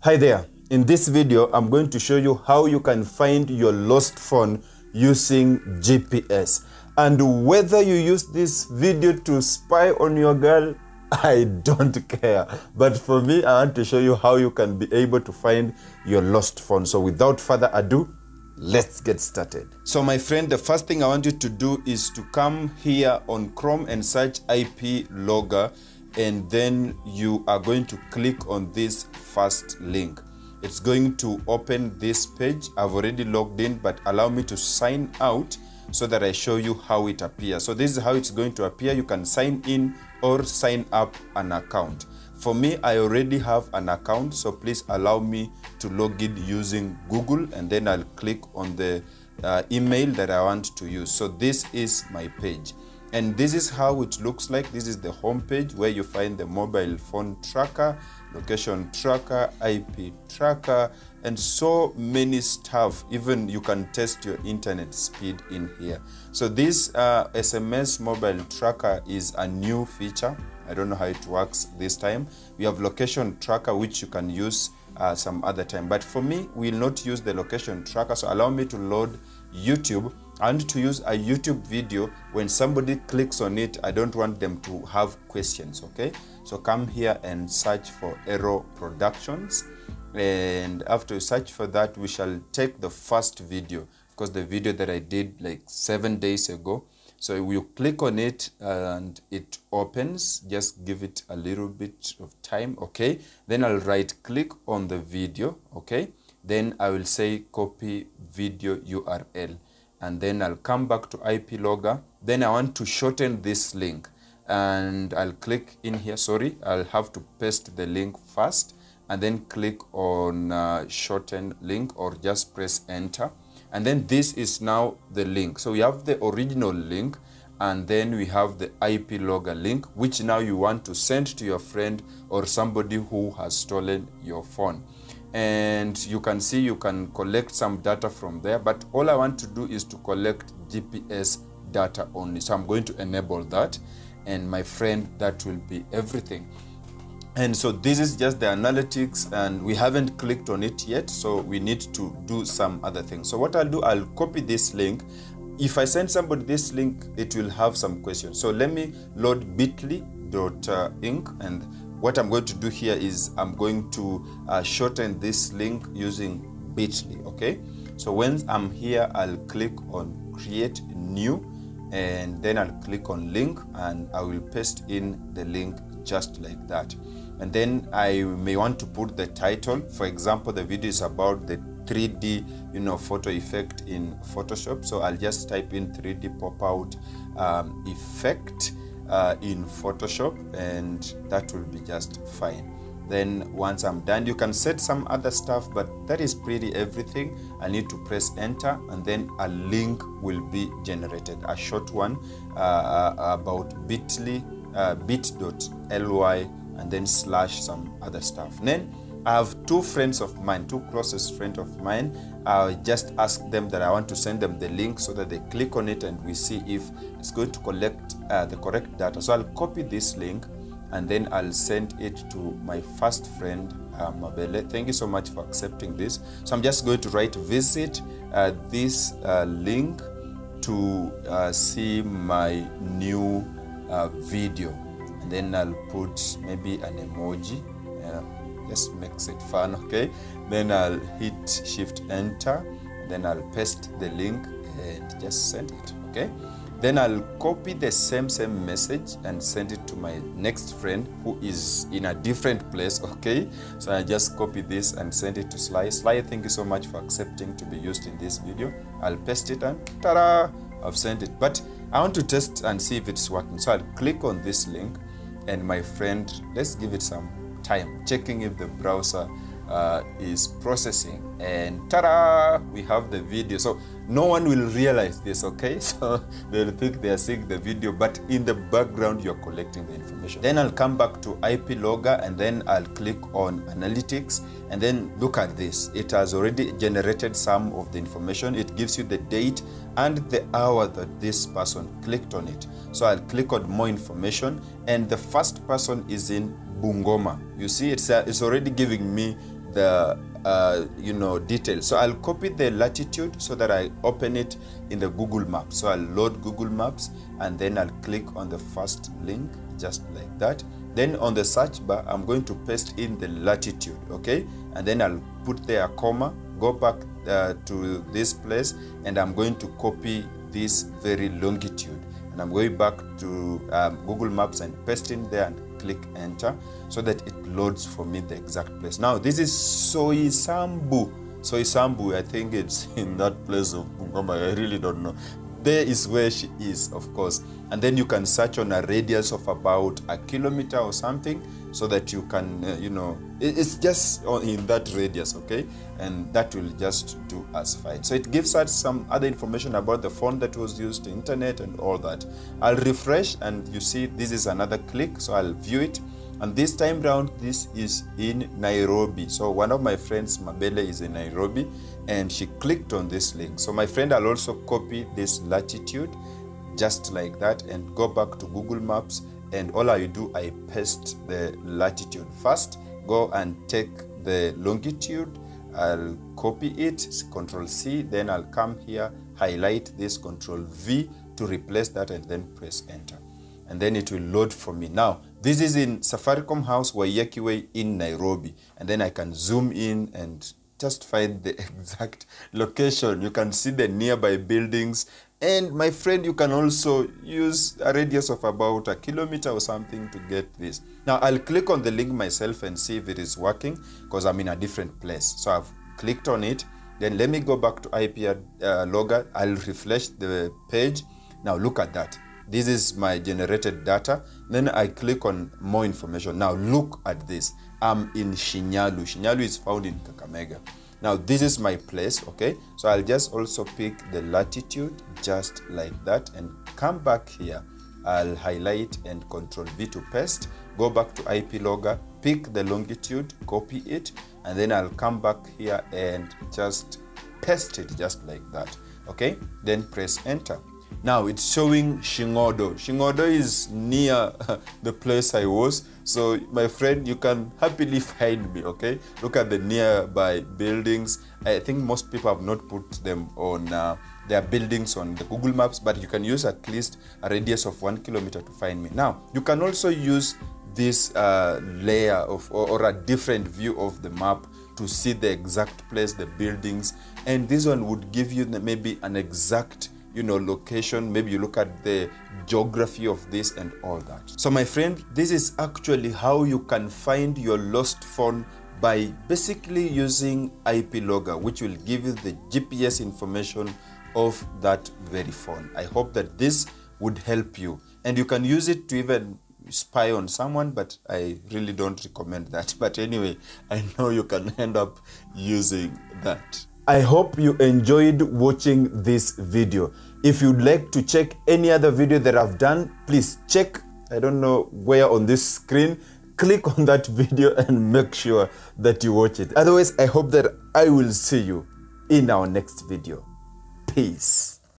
Hi there. In this video, I'm going to show you how you can find your lost phone using GPS. And whether you use this video to spy on your girl, I don't care. But for me, I want to show you how you can be able to find your lost phone. So without further ado, let's get started. So my friend, the first thing I want you to do is to come here on Chrome and search IP logger, and then you are going to click on this first link. It's going to open this page. I've already logged in, but allow me to sign out so that I show you how it appears. So this is how it's going to appear. You can sign in or sign up an account. For me, I already have an account, so please allow me to log in using Google, and then I'll click on the email that I want to use. So this is my page, and this is how it looks like. This is the home page where you find the mobile phone tracker, location tracker, IP tracker, and so many stuff. Even you can test your internet speed in here. So this SMS mobile tracker is a new feature. I don't know how it works this time. We have location tracker, which you can use some other time. But for me, we will not use the location tracker. So allow me to load YouTube. I want to use a YouTube video. When somebody clicks on it, I don't want them to have questions, okay? So come here and search for Ero Productions. And after you search for that, we shall take the first video, because the video that I did like 7 days ago. So you click on it and it opens. Just give it a little bit of time, okay? Then I'll right click on the video, okay? Then I will say copy video URL, and then I'll come back to IP logger. Then I want to shorten this link, and I'll click in here. Sorry, I'll have to paste the link first and then click on shorten link, or just press enter. And then this is now the link. So we have the original link, and then we have the IP logger link, which now you want to send to your friend or somebody who has stolen your phone. And you can see you can collect some data from there, but all I want to do is to collect GPS data only. So I'm going to enable that, and my friend, that will be everything. And so this is just the analytics, and we haven't clicked on it yet, so we need to do some other things. So what I'll do, I'll copy this link. If I send somebody this link, it will have some questions. So let me load bit.ly.inc, and what I'm going to do here is I'm going to shorten this link using bit.ly, okay? So when I'm here, I'll click on create new, and then I'll click on link, and I will paste in the link just like that. And then I may want to put the title. For example, the video is about the 3D, photo effect in Photoshop. So I'll just type in 3D pop-out effect in Photoshop, and that will be just fine. Then once I'm done, you can set some other stuff, but that is pretty everything. I need to press enter, and then a link will be generated, a short one about bit.ly, bit.ly, and then slash some other stuff. And then I have two friends of mine, two closest friends of mine. I just ask them that I want to send them the link so that they click on it, and we see if it's going to collect the correct data. So I'll copy this link, and then I'll send it to my first friend, Mabele. Thank you so much for accepting this. So I'm just going to write visit this link to see my new video. And then I'll put maybe an emoji, just makes it fun, okay? Then I'll hit shift enter, then I'll paste the link and just send it, okay? Then I'll copy the same message and send it to my next friend who is in a different place, okay? So I just copy this and send it to Sly. Sly, thank you so much for accepting to be used in this video. I'll paste it, and ta-da! I've sent it. But I want to test and see if it's working. So I'll click on this link, and my friend, let's give it some time, checking if the browser is processing, and ta-da! We have the video. So no one will realize this, okay? So they'll think they are seeing the video, but in the background you're collecting the information. Then I'll come back to IP logger, and then I'll click on analytics, and then look at this. It has already generated some of the information. It gives you the date and the hour that this person clicked on it. So I'll click on more information, and the first person is in Bungoma. You see, it's already giving me the details. So I'll copy the latitude so that I open it in the Google Maps. So I'll load Google Maps and then I'll click on the first link just like that. Then on the search bar, I'm going to paste in the latitude, okay? And then I'll put there a comma, go back to this place, and I'm going to copy this very longitude. And I'm going back to Google Maps and paste in there and click enter so that it loads for me the exact place. Now, this is Soisambu. Soisambu, I think it's in that place of Bungoma. I really don't know. There is where she is, of course. And then you can search on a radius of about 1 kilometer or something so that you can, it's just in that radius, okay? And that will just do us fine. So it gives us some other information about the phone that was used, the internet and all that. I'll refresh and you see this is another click. So I'll view it. And this time round, this is in Nairobi. So one of my friends, Mabele, is in Nairobi and she clicked on this link. So my friend, I'll also copy this latitude just like that and go back to Google Maps, and all I do, I paste the latitude first, go and take the longitude, I'll copy it, Control C, then I'll come here, highlight this, Control V to replace that, and then press enter. And then it will load for me. Now, this is in Safaricom House, Waiyaki Way in Nairobi. And then I can zoom in and just find the exact location. You can see the nearby buildings. And my friend, you can also use a radius of about 1 kilometer or something to get this. Now, I'll click on the link myself and see if it is working because I'm in a different place. So I've clicked on it. Then let me go back to IP logger. I'll refresh the page. Now, look at that. This is my generated data. Then I click on more information. Now look at this. I'm in Shinyalu. Shinyalu is found in Kakamega. Now this is my place, okay? So I'll just also pick the latitude just like that and come back here. I'll highlight and Control V to paste. Go back to IP logger, pick the longitude, copy it, and then I'll come back here and just paste it just like that, okay? Then press enter. Now it's showing Shingodo. Shingodo is near the place I was. So my friend, you can happily find me, okay? Look at the nearby buildings. I think most people have not put them on their buildings on the Google Maps, but you can use at least a radius of 1 kilometer to find me. Now, you can also use this layer of or a different view of the map to see the exact place, the buildings. And this one would give you maybe an exact location. Maybe you look at the geography of this and all that. So my friend, this is actually how you can find your lost phone by basically using IP logger, which will give you the GPS information of that very phone. I hope that this would help you, and you can use it to even spy on someone, but I really don't recommend that. But anyway, I know you can end up using that. I hope you enjoyed watching this video. If you'd like to check any other video that I've done, please check, I don't know where on this screen, click on that video and make sure that you watch it. Otherwise, I hope that I will see you in our next video. Peace.